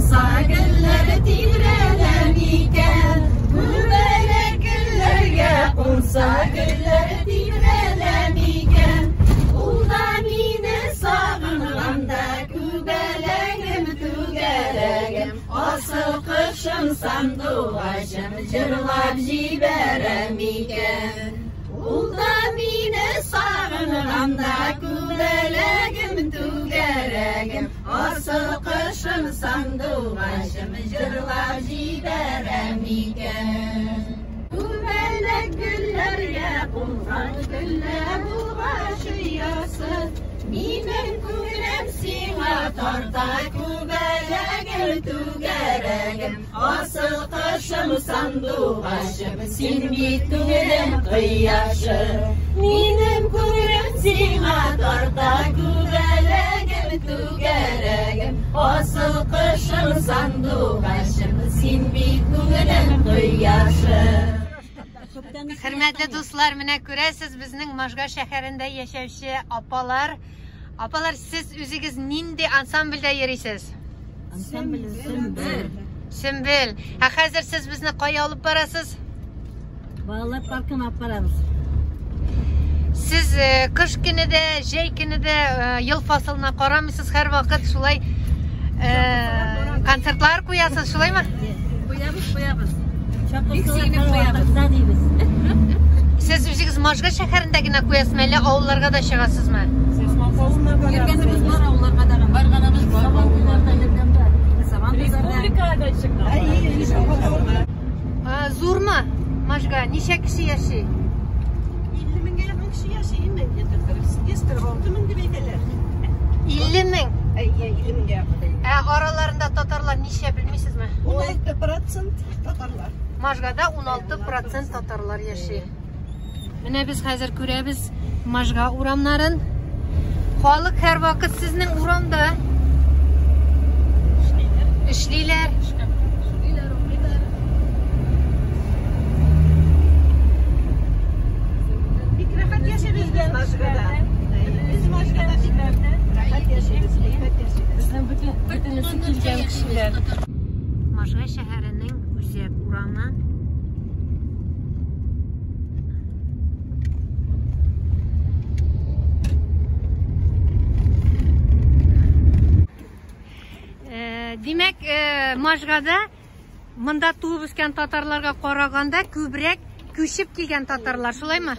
Olsa güller titrelemiken, Kübelek güllerge olsa güller titrelemiken, Ulda mine sağınğanda kübelegim tügeregim, Asıl kışım sanduğaşım cırlap jiberemiken. Ulda mine sağınğanda kübelegim tügeregim, Asıl kışım sanduğaşım cırlap jiberemiken. Kübelek güllerge bulgan güller bulaşıyası, Benim kübrem sina tarta kübelegim tügeregim, Asıl kışım sanduğaşım sin bitürem kıyaşı. Benim kübrem sina tarta kübelegim tügeregim, Asıl kışım sanduğaşım sin bitürem kıyaşı. Hürmetli dostlar, mine göresiz bizning Можга şehrinde yaşayışı apalar. Apalar, siz özünüz nindi ansamblda yerisiz? Ensemble Sümbül. Hazır siz bizni qayerga olib borasiz? Balalar parkına olib boramiz. Siz kış günüde, jey günüde yıl faslına qaramisiz, har vaqt shulay konsertlar qo'yasiz, shulaymi? Qo'yamiz. Şapkalar qo'yamiz deymiz. Siz o'zingiz Можга shahrindagina qo'yasizmi, yoki ovullarga da chiqasizmi? Yurganimiz bor, ovullarga da borganimiz bor. Respublikada chiqdi. Zo'rmi? Можга necha kishi yashaydi? 50 mingga yaqin kishi yashaydi. Men yetirib 6 ming deb aytadilar. 50 ming. 50 mingga yaqin. Aralarında Tatarlar necha bilmaysizmi? 16% Tatarlar. Можгада 16% Tatarlar yaşayır. Mine biz hazır göremiz Можга uramların. Halk her vakit sizning uramda işleyler. Bir rahat yaşayırız biz Możgada. Biz Możgada rahat yaşayırız. Bizden bütünüsü kelgan kishilar. Możga şehrining o'zak urami. Demek Możgada mında tuğup ösken Tatarlarga qaraganda ko'proq ko'chib kelgan Tatarlar, shulaymi?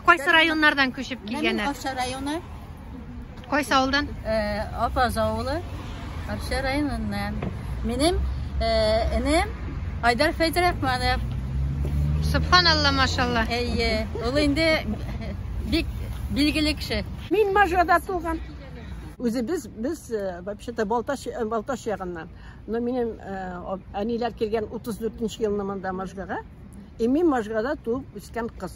Qaysi rayonlardan ko'chib kelganlar? Afshar rayoni, Qaysi ovuldan? Apaz ovuli, Afshar rayonidan. Menim enem Aydar Feyzrahmanov. Subhanallah, maşallah. Ol endi bilgili kishi. Men Możgada tug'ilgan. O'zi biz вообще-то Baltaş yağından. No benim aniler kelgan 34-yılında mında Możgaga. Men Możgada tug'ib o'sgan qiz.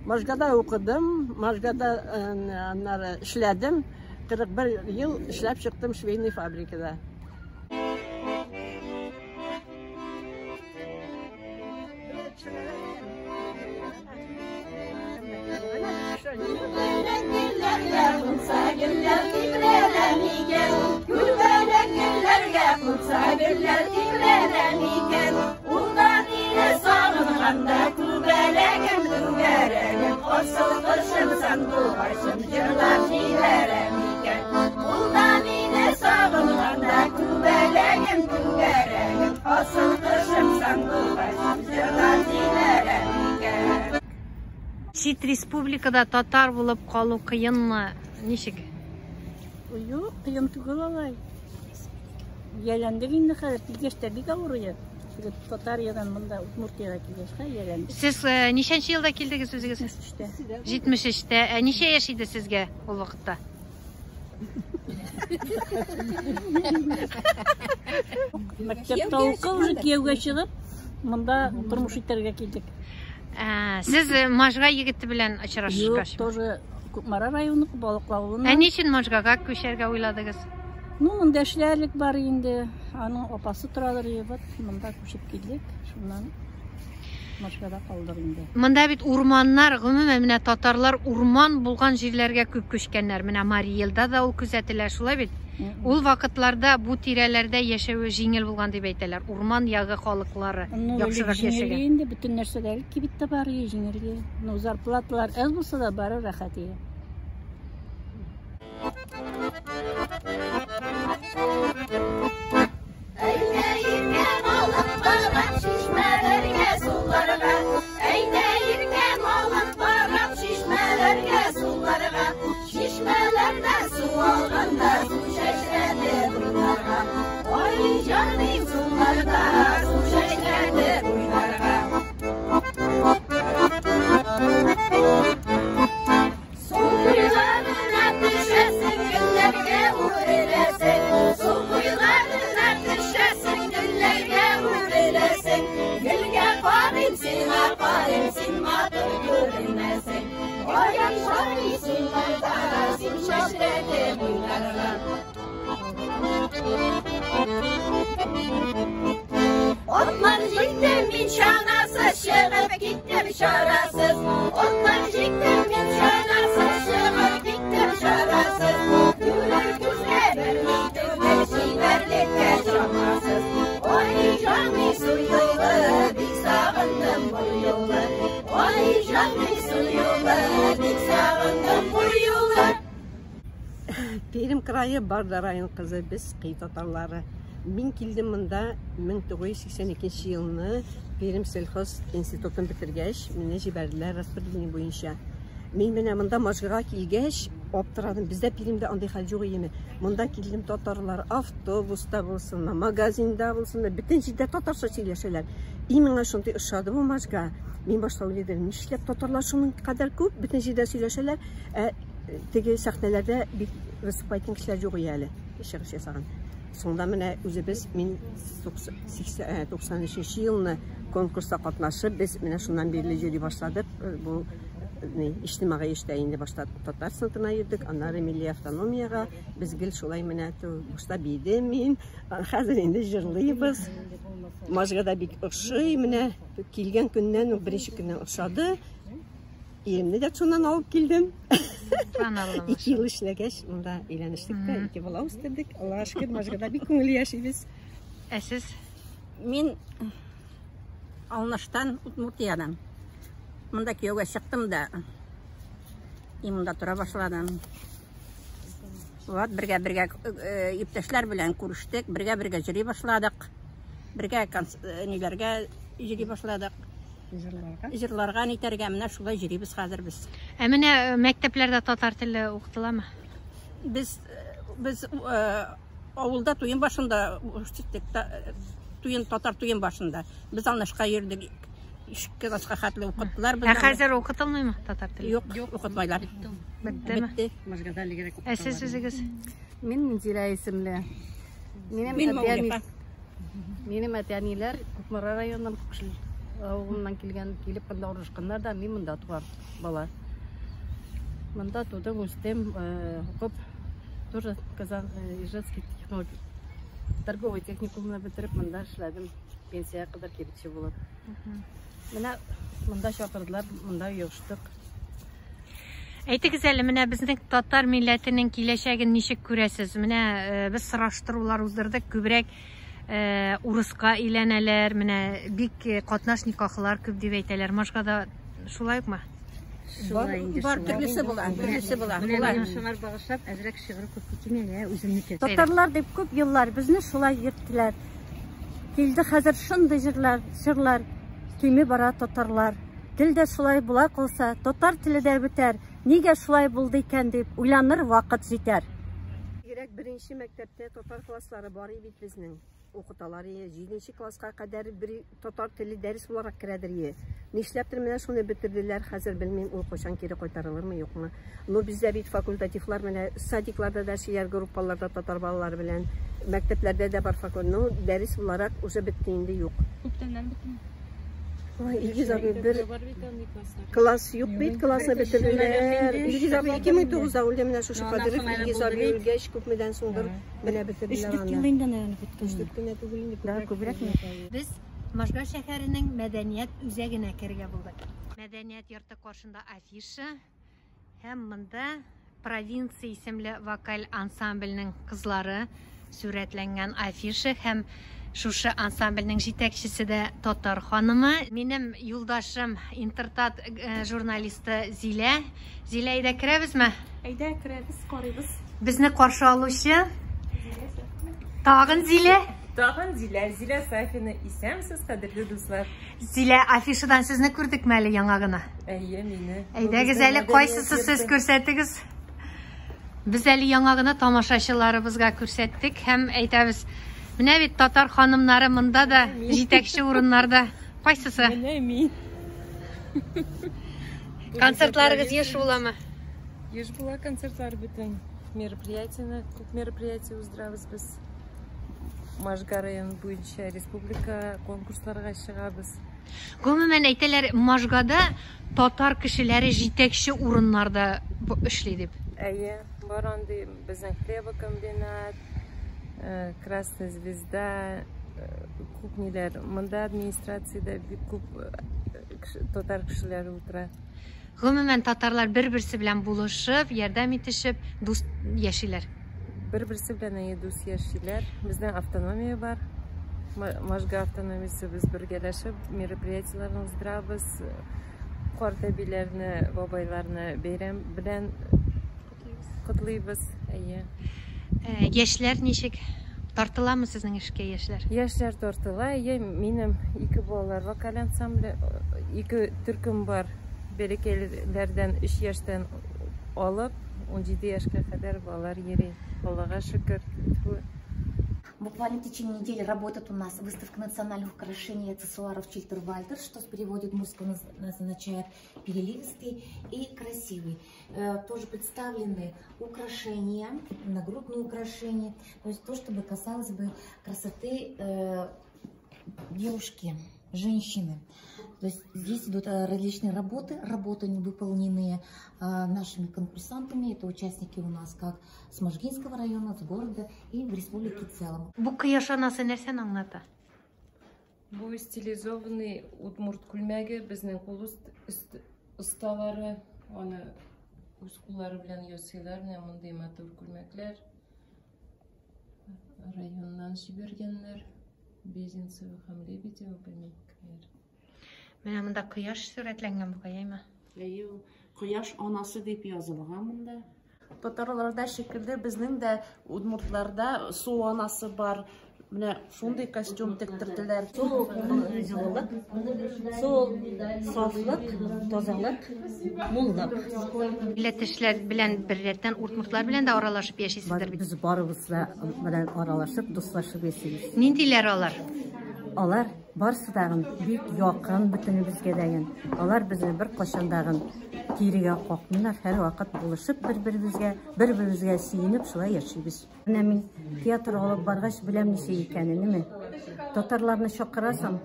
Możgada o'qidim, Możgada ishladim. 41 yıl ishlab chiqdim shveyniy fabrikada. Çit Respublikada Tatar bulup kalı kıyınmı? Nişik? Yok, kıyım tugul olay. Yelendik indi kadar, bilgeçte bir kavuruyor. Tatarya'dan bunda Udmurtiya'da kilgeçte yelendik. Siz neşençi yılda keldiniz özünüz? 73'te. Neşe yaşıydı sizge o vakitte? Mektepte okuyor, kiyevge çıkıp, bunda turmuş iterge keldik. Siz Możga yigiti bilen açıraşıp? Yok, тоже Kukmara rayonu, Balıklı avluna. Niçin Możgaga köşerge oyladınız? Munda işlerlik var indi. Anın opası turalar yebat, munda köşüp keldik. Şundan Możgada kaldık indi. Mında bit urmanlar, gümüme Tatarlar urman bulgan jirlerge köp köşkenler. Mine Mariyelda da o közetiler, şula bit. Ул вакытларда бу тирәләрдә яшәүе җиңел булган дип әйтәләр. Урман ягы халыклары яхшырак яшәгән. Инде бөтен нәрсәләр кибеттә бар җиңелгә. Ну зарплаталар аз булса да бары рәхәт иде. Otlar jiktim min şanasız, şığıp gittim şarasız. Otlar jiktim min şanasız, şığıp gittim şarasız. Gülür güzle vermeydim, bir şey verlikte şamasız. Oy canı suyulu, bir sağındım bu yolu. Oy canı suyulu, bir sağındım bu yolu. Перім крайы Барда район кызы біз қый татарлары. Мен келдім мында 1982 елны Перім сельхоз институтын бітіргәш, мене жібәрділер распределение бойынша. Мен менә мында Можгаға килгәш, аптырадым. Бездә Перімдә андай хәл юк име. Мында килдем, татарлар автобуста булсын, магазинда булсын, бөтен җирдә татарча сөйләшәләр. И миңа шундый ошады бу Можга. Мин башта уйлыйдым, нишләп татарлар шуның кадәр күп бөтен җирдә сөйләшәләр? Теге сәхнәләрдә бик выступайтын кешеләр юк әле. Чыгыш ясаган. Сонда менә үзебез мин 93 елны конкурста катнашып, без менә шуннан бирле йөри башладык. Бу иҗтимагый эштә инде башта татар сынтына йөрдек, аннары милли автономиягә. Без гел шулай менә башта бидем мин. Хәзер инде җырлыйбыз. Можгада бик ошый, менә килгән көннән, беренче көннән ошады. Иремне дә шуннан алып килдем. 2 ел эшләгәч, монда өйләнештек тә, 2 бала үстердек. Аллаһка шөкер, Можгада бик күңелле яшибез. Ә сез? Мин Алныштан, Удмуртиядан. Монда кияүгә чыктым да. Монда тора башладым. Вот, бергә иптәшләр белән күрештек, бергә җыри башладык. Бергә ниләргә җыри башладык. Җырларга нитәргә менә шулай җырибез хәзер без. Ә менә мәктәпләрдә татар теле укытыламы? Без авылда туен башында татар туен башында. Без Алнышка йөрдек. 2 класска хәтле укыттылар безне. Ә хәзер укытылмыймы татар теле? Юк, укытмайлар. Бетте. Можгада лигәрәк. Ә сез үзегез? Мин Минзилә исемле. Минем әтәниләр Кукмара районыннан Күкшел авылыннан килеп монда урышканнар да, мин монда туган бала. Монда тудым, үстем, укып, тоже Казан Ижевский торговый техникумны бетереп, монда эшләдем. Пенсияга кадәр килүче булып. Менә монда чакырдылар, монда йыштык. Әйтегез әле, менә безнең татар милләтенең киләчәген ничек күрәсез? Менә без сораштырулар уздырдык, күбрәк урыска өйләнәләр, менә бик катнаш никахлар күп дип әйтәләр. Можгада шулай юкмы? Бар, төрлесе була. Шуңар багышлап, әзрәк шигырь күп китмәле, үземнеке. Татарлар дип күп еллар безне шулай йөрттеләр. Килде хәзер шундый җырлар, кими бара татарлар. Телдә шулай була калса, татар теле дә бетәр. Нигә шулай булды икән дип уйланыр вакыт җитәр. Кирәк беренче мәктәптә татар класслары бар бит безнең. Укыталары 7нче класска кадәр бер татар теле дәрес буларак керәдер. Нишләптер менә шуны бетерделәр, хәзер белмим, ул качан кире кайтарылырмы, юкмы. Но бездә бит факультативлар менә садикларда да, шигырь группаларда татар балалары белән, мәктәпләрдә дә бар факультатив, но дәрес буларак уже бетте инде юк. Күптәннән бетми. Илгиз абый бер класс юк бит, классны бетерделәр. Илгиз абый 2009да үлде менә шушы кадәр. Илгиз абый үлгәч күпмедән соңдыр менә бетерделәр аны. Без Можга шәһәренең мәдәният үзәгенә кергә булдык. Мәдәният йорты каршында афиша һәм монда Провинция исемле вокаль ансамбльнең кызлары сүрәтләнгән афиша һәм шушы ансамбльнең җитәкчесе дә Татар ханымы. Минем юлдашым Интертат журналисты Зилә. Зилә, әйдә керәбезме? Әйдә керәбез, карыйбыз. Безне каршы алучы тагын Зилә. Тагын Зилә, Зилә Сафина, исәмсез, кадерле дуслар. Зилә, афишадан сезне күрдек мәле яңа гына. Әйе, мине. Әйдәгез әле кайсысы сез күрсәтегез? Біз әле яңа гына тамашачыларыбызга күрсәттек һәм әйтәбез, менә бит татар ханымнары монда да җитәкче урыннарда. Кайсысы? Менә мин. Концертларыгыз еш буламы? Еш була концертлар бөтен. Мероприятияны, күп мероприятия уздырабыз без. Можга районы буенча республика конкурсларга чыгабыз. Гомумән әйтәләр, Можгада татар кешеләре җитәкче урыннарда эшли дип. Әйе, бар андый безнең хлебокомбинат, Красная Звезда, күп ниләр. Монда администрациядә бик күп татар кешеләре утыра. Гомумән татарлар бер-берсе белән булышып, ярдәм итешеп, дус яшиләр. Бер-берсе белән дус яшиләр. Безнең автономия бар. Можга автономиясе, без бергәләшеп мероприятияларны уздырабыз. Карт әбиләрне, бабайларны бәйрәм белән котлыйбыз. Әйе. Яшьләр ничек? Тартыламы сезнең эшкә яшьләр? Яшьләр тартыла. Әйе, минем 2 балалар вокаль ансамбле, 2 төркем бар. Берекеләрдән 3 яшьтән алып 17 яшькә кадәр балалар йөри. Аллага шөкер. Буквально в течение недели работает у нас выставка национальных украшений и аксессуаров Чильтер-Вальтер, что с переводит мужского означает переливистый и красивый. Тоже представлены украшения, нагрудные украшения, то есть то, чтобы касалось бы красоты девушки, женщины. То есть здесь идут различные работы не выполненные нашими конкурсантами. Это участники у нас как с Можгинского района, с города и в республике в целом. Бу кыяш анасы нәрсәне аңлата? Бу стилизованный удмурт күлмәге, безнең кул осталары, аны үз куллары белән ясыйлар, мондый матур күлмәкләр. Районнан җибәргәннәр, Безенцево һәм Лебедево күлмәкләр. Менә монда кыяш сүрәтләнгән бу каяймы? Әйе, кояш анасы дип язылган монда. Татарларда шикелле безнең дә удмуртларда су анасы бар. Менә шундый костюм тектерделәр. Җылылык, сул, сафлык, тазалык, муллык. Милләттәшләр белән беррәттән уртмуртлар белән дә аралашып яшисездер бит. Без барыбыз белән аралашып, дуслашып яшибез. Ниндиләр алар? Алар барсы дагын бик якын бөтенебезгә дәгән. Алар безне бер кашандагын кирегә какмыйлар, һәр вакыт булышып бер-беребезгә сөенеп шулай яшибез. Менә мин театр алып баргач беләм ничә икәнен, татарларны чакырасам,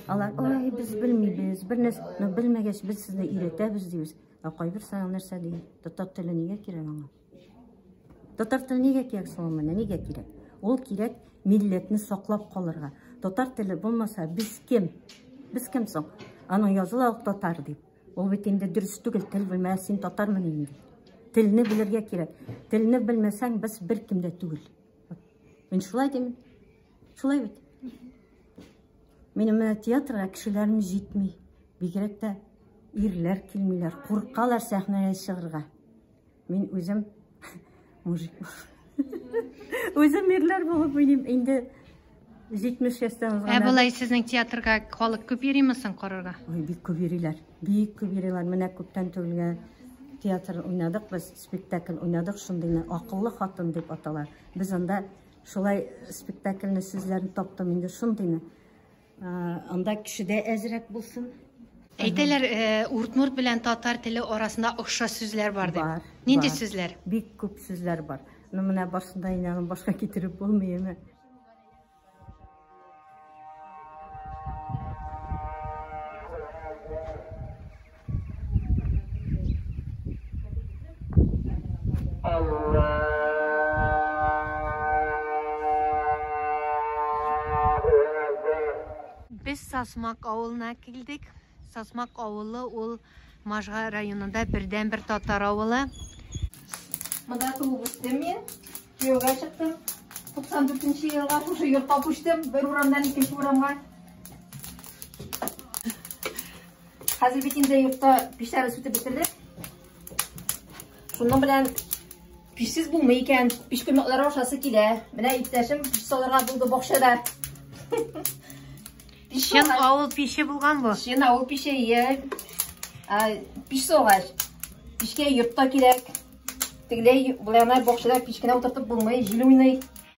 алар: "Ой, без белмибез, бер нәрсәне белмәгәч без сезне өйрәтәбез" дибез. Кайбер саң нәрсә ди? Татар теле нигә кирәк аңа? Татар теле нигә кирәк соңмына? Нигә кирәк? Ул кирәк милләтне саклап калырга. Татар теле булмаса, biz kim? Biz kim соң? Аның языла татар дип. Ул бит инде дөрес түгел, тел белмәс, син татармын инде. Телне белергә кирәк. Телне белмәсәң, без бер кем дә түгел. Мин шулай дим. Шулай бит. Минем театрга кешеләрем җитми. Бигрәк тә ирләр килмиләр, куркалар сәхнәгә чыгарга. Мин үзем мужик. Үзем ирләр булып уйныйм инде. 70 яшьтән Ә булай сезнең театрга халык күп йөриме соң карарга? Ой, бик күп йөриләр. Бик күп йөриләр. Менә күптән түгелгә театр уйнадык, без спектакль уйнадык, шундый акыллы хатын дип аталар. Без анда шулай спектакльне сүзләрен таптым инде шундыйны. Анда кешедә әзрәк булсын. Әйтәләр, уртмурт белән татар теле арасында охшаш сүзләр бар дип. Нинди сүзләр? Бик күп сүзләр бар. Менә башында инагын башка китереп булмыймы? Biz Сасмак авылына килдек. Сасмак авылы ул Можга районында бердән-бер татар авылы. Мында туып үстем мен. Күйеугә чыктым. 94 елга шушы йортта күчтем. Бер урамдан икенче урамга. Хәзер бит инде йортта пишләре сүтеп бетерде. Шуның белән пишсез булмый икән. Пиш көмәкләре ашасы килә. Менә иптәшем пиш салырга булды бакчада. Шын авыл пеше булган бу. Шын авыл пеше є. Пиш согач. Пишкә йортта кирәк. Тегеләй булана бакчада пишкенә утыртып булмый, җил уйный.